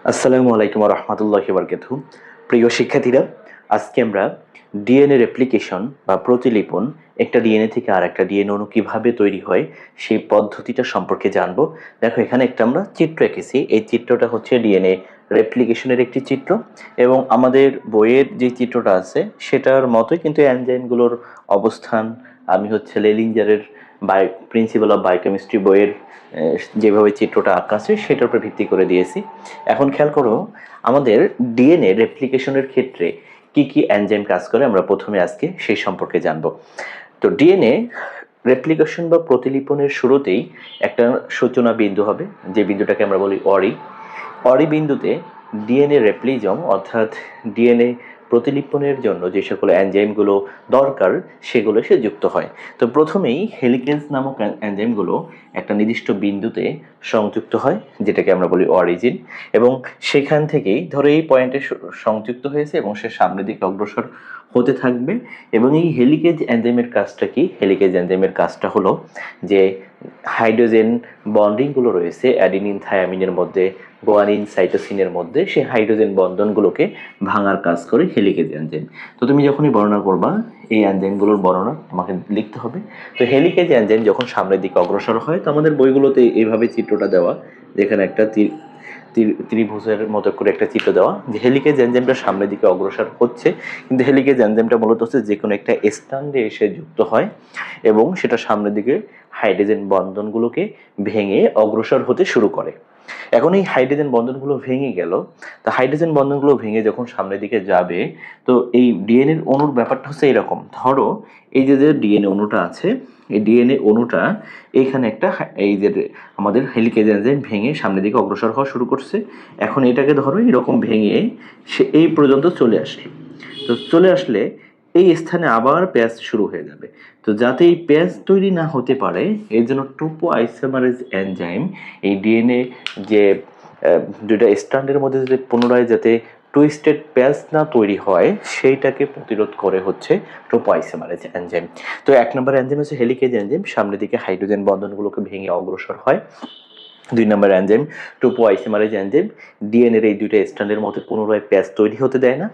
আসসালামু আলাইকুম রহমতুল্লাহি বারকাতুহু। প্রিয় শিক্ষার্থীরা, আজকে আমরা ডিএনএ রেপ্লিকেশন বা প্রতিলিপন, একটা ডিএনএ থেকে আর একটা ডিএনএ অণু কীভাবে তৈরি হয় সেই পদ্ধতিটা সম্পর্কে জানবো। দেখো, এখানে একটা আমরা চিত্র এঁকেছি। এই চিত্রটা হচ্ছে ডিএনএ রেপ্লিকেশনের একটি চিত্র, এবং আমাদের বইয়ের যে চিত্রটা আছে সেটার মতোই কিন্তু এনজাইমগুলোর অবস্থান আমি হচ্ছে লেলিঞ্জারের প্রিন্সিপাল অফ বায়োকেমিস্ট্রি বইয়ের যেভাবে চিত্রটা আঁকা আছে সেটার উপর ভিত্তি করে দিয়েছি। এখন খেয়াল করো, আমাদের ডিএনএ রেপ্লিকেশনের ক্ষেত্রে কি কি এনজাইম কাজ করে আমরা প্রথমে আজকে সেই সম্পর্কে জানব। তো ডিএনএ রেপ্লিকেশন বা প্রতিলিপনের শুরুতেই একটা সূচনা বিন্দু হবে, যে বিন্দুটাকে আমরা বলি অরি। অরি বিন্দুতে ডিএনএ রেপ্লিজম অর্থাৎ ডিএনএ প্রতিলিপনের জন্য যে সকল এনজাইমগুলো দরকার সেগুলো এসে যুক্ত হয়। তো প্রথমেই হেলিকেজ নামক এনজাইমগুলো একটা নির্দিষ্ট বিন্দুতে সংযুক্ত হয়, যেটাকে আমরা বলি অরিজিন, এবং সেখান থেকেই ধরো এই পয়েন্টে সংযুক্ত হয়েছে এবং সে সামনের দিকে অগ্রসর হতে থাকবে। এবং এই হেলিকেজ এনজাইমের কাজটা কি? হেলিকেজ এনজাইমের কাজটা হলো যে হাইড্রোজেন বন্ডিংগুলো রয়েছে অ্যাডিনিন থায়ামিনের মধ্যে, গোয়ানিন সাইটোসিনের মধ্যে, সেই হাইড্রোজেন বন্ধনগুলোকে ভাঙার কাজ করে হেলিকেজ এনজাইম। তো তুমি যখনই বর্ণনা করবা এই এনজাইমগুলোর বর্ণনা তোমাকে লিখতে হবে। তো হেলিকেজ এনজাইম যখন সামনের দিকে অগ্রসর হয়, তো আমাদের বইগুলোতে এইভাবে চিত্রটা দেওয়া, যেখানে একটা ত্রিভুজের মতো করে একটা চিত্র দেওয়া, যে হেলিকেজ এনজাইমটা সামনের দিকে অগ্রসর হচ্ছে, কিন্তু হেলিকেজ এনজাইমটা মূলত হচ্ছে যে কোনো একটা স্ট্যান্ডে এসে যুক্ত হয় এবং সেটা সামনের দিকে হাইড্রোজেন বন্ধনগুলোকে ভেঙে অগ্রসর হতে শুরু করে। এখন এই হাইড্রোজেন বন্ধনগুলো ভেঙে গেল, তো হাইড্রোজেন বন্ধনগুলো ভেঙে যখন সামনের দিকে যাবে, তো এই ডিএনএ অণুর ব্যাপারটা হচ্ছে এরকম। ধরো এই যে ডিএনএ অণুটা আছে, এই ডিএনএ অণুটা এইখানে একটা এই যে আমাদের হেলিকেজ এনজাইম ভেঙে সামনের দিকে অগ্রসর হওয়া শুরু করছে। এখন এটাকে ধরো এরকম ভেঙে সে এই পর্যন্ত চলে আসে। তো চলে আসলে এই স্থানে আবার প্যাচ শুরু হয়ে যাবে। তো যাতে এই প্যাচ তৈরি না হতে পারে এর জন্য টোপো আইসোমারেজ এনজাইম এই ডিএনএ যে দুইটা স্ট্র্যান্ডের মধ্যে যাতে পুনরায় যাতে টুইস্টেড প্যাচ না তৈরি হয় সেইটাকে প্রতিরোধ করে হচ্ছে টোপো আইসোমারেজ এনজাইম। তো এক নম্বর এনজাইম হচ্ছে হেলিকেজ এনজাইম, সামনের দিকে হাইড্রোজেন বন্ধনগুলোকে ভেঙে অগ্রসর হয়। দুই নম্বর এনজাইম টোপো আইসোমারেজ এনজাইম ডিএনএর এই দুইটা স্ট্র্যান্ডের মধ্যে পুনরায় প্যাচ তৈরি হতে দেয় না,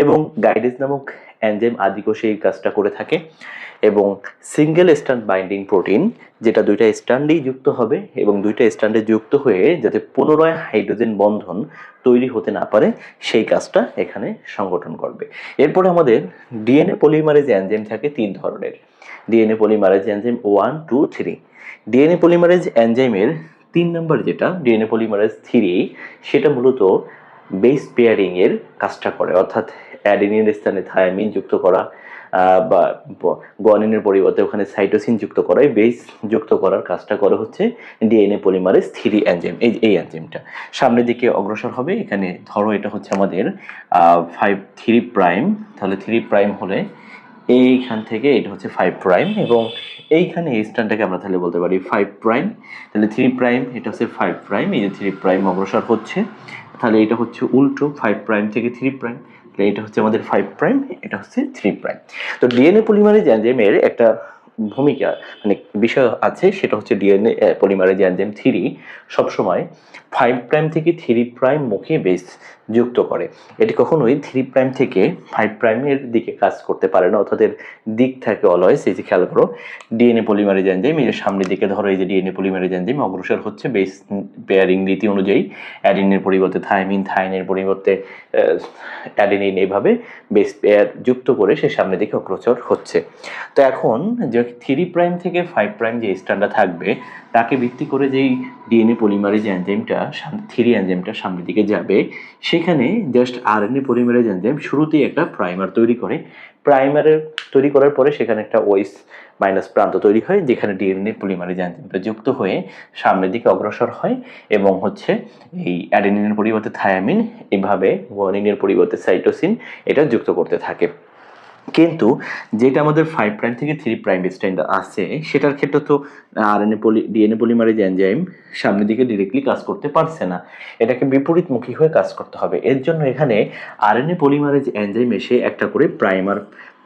এবং গাইডেজ নামক এনজাইম আদিকোষে এই কাজটা করে থাকে। এবং সিঙ্গেল স্ট্র্যান্ড বাইন্ডিং প্রোটিন, যেটা দুইটা স্ট্র্যান্ডেই যুক্ত হবে এবং দুইটা স্ট্র্যান্ডে যুক্ত হয়ে যাতে পুনরায় হাইড্রোজেন বন্ধন তৈরি হতে না পারে সেই কাজটা এখানে সংগঠন করবে। এরপরে আমাদের ডিএনএ পলিমারেজ এনজাইম থাকে তিন ধরনের। DNA polymerase enzyme 1, 2, 3। DNA polymerase এনজাইমের 3 নম্বর যেটা ডিএনএ পলিমারেজ 3, সেটা মূলত বেস পেয়ারিং এর কাজটা করে, অর্থাৎ অ্যাডেনিনের স্থানে থায়ামিন যুক্ত করা বা গুয়ানিনের পরিবর্তে ওখানে সাইটোসিন যুক্ত করা, বেস যুক্ত করার কাজটা করে হচ্ছে ডিএনএ পলিমারেজ 3 এনজাইম। এই এনজাইমটা সামনের দিকে অগ্রসর হবে। এখানে ধরো এটা হচ্ছে আমাদের 3', তাহলে 3' হলে এইখান থেকে এটা হচ্ছে 5', এবং এইখানে এই স্ট্যান্ডটাকে আমরা তাহলে বলতে পারি 5', তাহলে 3', এটা হচ্ছে 5', এই যে 3' অগ্রসর হচ্ছে, তাহলে এটা হচ্ছে উল্টো 5' থেকে 3', তাহলে এটা হচ্ছে আমাদের 5', এটা হচ্ছে 3'। তো ডিএনএ পলিমারেজ এনজাইমের একটা ভূমিকা মানে বিষয় আছে, সেটা হচ্ছে ডিএনএ পলিমারেজ এনজাইম 3 সবসময় 5' থেকে 3' মুখে বেস যুক্ত করে। এটি কখনোই 3' থেকে 5'-এর দিকে কাজ করতে পারে না, অর্থাৎ এর দিক থাকে অলওয়েজ। এই যে খেয়াল করো, ডিএনএ পলিমারেজ এনজাইম এই যে সামনের দিকে ধরো, এই যে ডিএনএ পলিমারেজ এনজাইম অগ্রসর হচ্ছে বেস পেয়ারিং নীতি অনুযায়ী, অ্যাডিনের পরিবর্তে থায়ামিন, থায়ামিনের পরিবর্তে অ্যাডেনিন, এইভাবে বেস পেয়ার যুক্ত করে সে সামনের দিকে অগ্রসর হচ্ছে। তো এখন যে 3' থেকে 5' যে স্ট্যান্ডটা থাকবে তাকে ভিত্তি করে যেই ডিএনএ পলিমারেজ এনজাইমটা 3 এনজাইমটা সামনের দিকে যাবে, সেখানে জাস্ট আরএনএ পলিমারেজ এনজাইম শুরুতেই একটা প্রাইমার তৈরি করে। প্রাইমারের তৈরি করার পরে সেখানে একটা ওএইচ মাইনাস প্রান্ত তৈরি হয়, যেখানে ডিএনএ পলিমারেজ এনজাইমটা যুক্ত হয়ে সামনের দিকে অগ্রসর হয় এবং হচ্ছে এই অ্যাডেনিনের পরিবর্তে থায়ামিন, এভাবে গুয়ানিনের পরিবর্তে সাইটোসিন এটা যুক্ত করতে থাকে। কিন্তু যেটা আমাদের 5' থেকে 3' স্ট্যান্ড আছে সেটার ক্ষেত্রে তো ডিএনএ পলিমারেজ এনজাইম সামনের দিকে ডিরেক্টলি কাজ করতে পারছে না, এটাকে বিপরীতমুখী হয়ে কাজ করতে হবে। এর জন্য এখানে আরএনএ পলিমারেজ এনজাইম এসে একটা করে প্রাইমার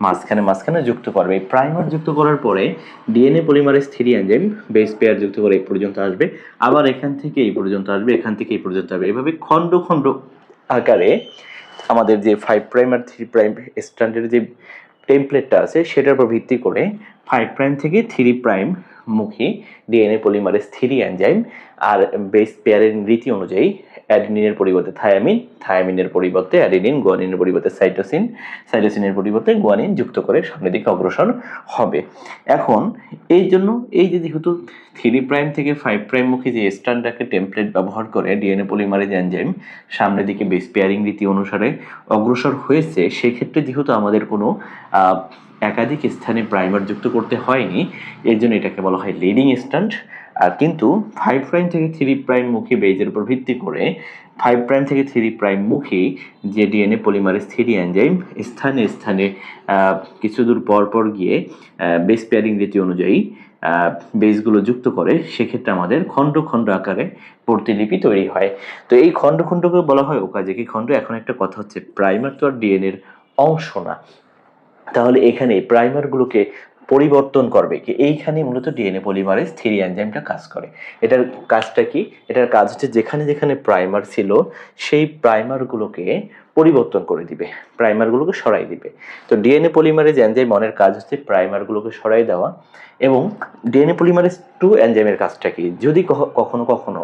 মাঝখানে যুক্ত করবে। এই প্রাইমার যুক্ত করার পরে DNA polymerase 3 enzyme base pair যুক্ত করে এই পর্যন্ত আসবে, আবার এখান থেকে এই পর্যন্ত আসবে, এখান থেকে এই পর্যন্ত আসবে। এভাবে খণ্ড খণ্ড আকারে আমাদের যে 5 প্রাইম আর 3 প্রাইম স্ট্র্যান্ডের যে টেমপ্লেটটা আছে সেটার উপর ভিত্তি করে 5 প্রাইম থেকে 3 প্রাইম মুখী ডিএনএ পলিমারেজ 3 এনজাইম আর বেস পেয়ারের রীতি অনুযায়ী অ্যাডিনিনের পরিবর্তে থায়ামিন, থায়ামিনের পরিবর্তে অ্যাডিনিন, গুয়ানিনের পরিবর্তে সাইটোসিন, সাইটোসিনের পরিবর্তে গুয়ানিন যুক্ত করে সামনের দিকে অগ্রসর হবে। এখন এই জন্য এই যে যেহেতু 3 প্রাইম থেকে 5 প্রাইম মুখী যে স্ট্র্যান্ডটাকে টেমপ্লেট ব্যবহার করে ডিএনএ পলিমারেজ এনজাইম সামনের দিকে বেস পেয়ারিং রীতি অনুসারে অগ্রসর হয়েছে, সেক্ষেত্রে যেহেতু আমাদের কোনো একাধিক স্থানে প্রাইমার যুক্ত করতে হয়নি, এর জন্য এটাকে বলা হয় লিডিং স্ট্র্যান্ড। আর কিন্তু 5 প্রাইম থেকে 3 প্রাইম মুখী বেজের উপর ভিত্তি করে 5 প্রাইম থেকে 3 প্রাইম মুখী যে ডিএনএ পলিমারেজ 3 এনজাইম স্থানে স্থানে কিছু দূর পর পর গিয়ে বেস পেয়ারিং রীতি অনুযায়ী বেসগুলো যুক্ত করে, সেক্ষেত্রে আমাদের খণ্ড খণ্ড আকারে প্রতিলিপি তৈরি হয়। তো এই খণ্ড খণ্ডকে বলা হয় ওকাজাকি খণ্ড। এখন একটা কথা হচ্ছে, প্রাইমার তো আর ডিএনএর অংশ না, তাহলে এখানে প্রাইমারগুলোকে পরিবর্তন করবে কি? এইখানে মূলত ডিএনএ পলিমারেজ 3 এনজাইমটা কাজ করে। এটার কাজটা কি? এটার কাজ হচ্ছে যেখানে যেখানে প্রাইমার ছিল সেই প্রাইমারগুলোকে পরিবর্তন করে দিবে, প্রাইমারগুলোকে সরাই দিবে। তো ডিএনএ পলিমারেজ এনজাইম 1 এর কাজ হচ্ছে প্রাইমারগুলোকে সরাই দেওয়া। এবং ডিএনএ পলিমারেজ 2 এনজাইমের কাজটা কি? যদি কখনো কখনো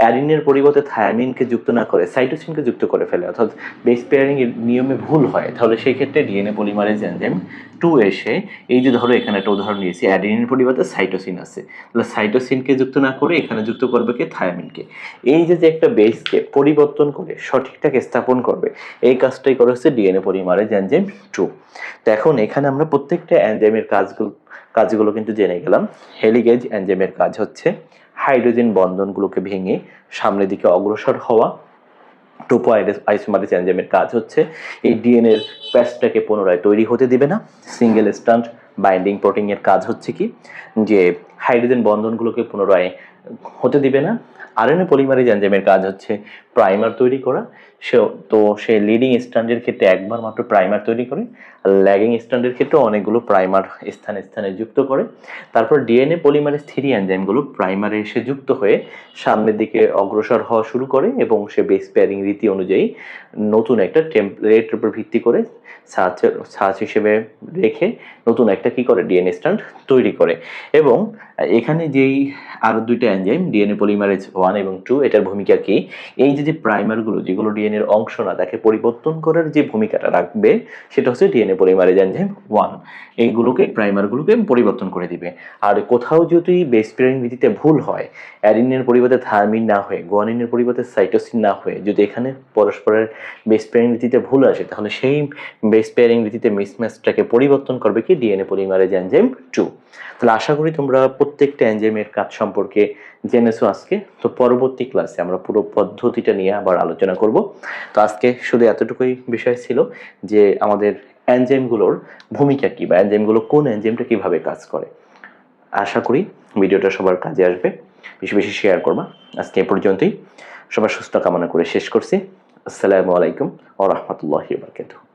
অ্যাডিনের পরিবর্তে থায়ামিনকে যুক্ত না করে সাইটোসিনকে যুক্ত করে ফেলে, অর্থাৎ বেস পেয়ারিং এর নিয়মে ভুল হয়, তাহলে সেই ক্ষেত্রে ডিএনএ পলিমারেজ এনজাইম 2 এসে, এই যে ধরো এখানে একটা উদাহরণ নিয়েছি, অ্যাডিনের পরিবর্তে সাইটোসিন আছে, তাহলে সাইটোসিনকে যুক্ত না করে এখানে যুক্ত করবে কি? থায়ামিনকে। এই যে একটা বেসকে পরিবর্তন করে সঠিকটাকে স্থাপন করবে, এই কাজটাই করে হচ্ছে ডিএনএ পলিমারেজ এনজাইম 2। তো এখন এখানে আমরা প্রত্যেকটা এনজাইমের কাজগুলো কিন্তু জেনে গেলাম। হেলিগেজ এনজাইমের কাজ হচ্ছে হাইড্রোজেন বন্ধনগুলোকে ভেঙে সামনের দিকে অগ্রসর হওয়া। টোপো আইসোমারেজ এনজাইমের কাজ হচ্ছে এই ডিএনএর প্যাচটাকে পুনরায় তৈরি হতে দিবে না। সিঙ্গেল স্ট্র্যান্ড বাইন্ডিং প্রোটিনের কাজ হচ্ছে কি? যে হাইড্রোজেন বন্ধনগুলোকে পুনরায় হতে দিবে না। আরএনএ পলিমারেজ এনজাইমের কাজ হচ্ছে প্রাইমার তৈরি করা। সে লিডিং স্ট্র্যান্ডের ক্ষেত্রে একবার মাত্র প্রাইমার তৈরি করে, ল্যাগিং স্ট্র্যান্ডের ক্ষেত্রে অনেকগুলো প্রাইমার স্থানে স্থানে যুক্ত করে। তারপর ডিএনএ পলিমারেজ 3 এনজাইমগুলো প্রাইমারে এসে যুক্ত হয়ে সামনের দিকে অগ্রসর হওয়া শুরু করে এবং সে বেস পেয়ারিং রীতি অনুযায়ী নতুন একটা টেমপ্লেটের উপর ভিত্তি করে ছাঁচ হিসেবে রেখে নতুন একটা কি করে? ডিএনএ স্ট্র্যান্ড তৈরি করে। এবং এখানে যেই আরো দুইটা এনজাইম ডিএনএ পলিমারেজ 1 এবং 2, এটার ভূমিকা কি? এই যে প্রাইমারগুলো যেগুলো ডিএনএর অংশ না, তাকে পরিবর্তন করার যে ভূমিকাটা রাখবে সেটা হচ্ছে ডিএনএ পলিমারেজ এনজাইম 1। এইগুলোকে প্রাইমারগুলোকে পরিবর্তন করে দিবে। আর কোথাও যদি বেস পেয়ারিং রীতিতে ভুল হয়, অ্যাডিনিনের পরিবর্তে থায়ামিন না হয়ে গুয়ানিনের পরিবর্তে সাইটোসিন না হয়ে যদি এখানে পরস্পরের বেস পেয়ারিং রীতিতে ভুল আসে, তাহলে সেই বেস পেয়ারিং রীতিতে মিসম্যাচটাকে পরিবর্তন করবে কি? DNA polymerase enzyme 2। তাহলে আশা করি তোমরা প্রত্যেকটা এনজাইমের কাজ সম্পর্কে জেনেছো আজকে। তো পরবর্তী ক্লাসে আমরা পুরো পদ্ধতিটা নিয়ে আবার আলোচনা করব। তো আজকে শুধু এতটুকুই বিষয় ছিল যে আমাদের এনজাইমগুলোর ভূমিকা কি, বা এনজাইমগুলো কোন এনজাইমটা কিভাবে কাজ করে। আশা করি ভিডিওটা সবার কাজে আসবে, বেশি বেশি শেয়ার করবা। আজকে এ পর্যন্তই, সবার সুস্থ কামনা করে শেষ করছি। আসসালামু আলাইকুম ওয়া রাহমাতুল্লাহি ওয়া বারাকাতুহু।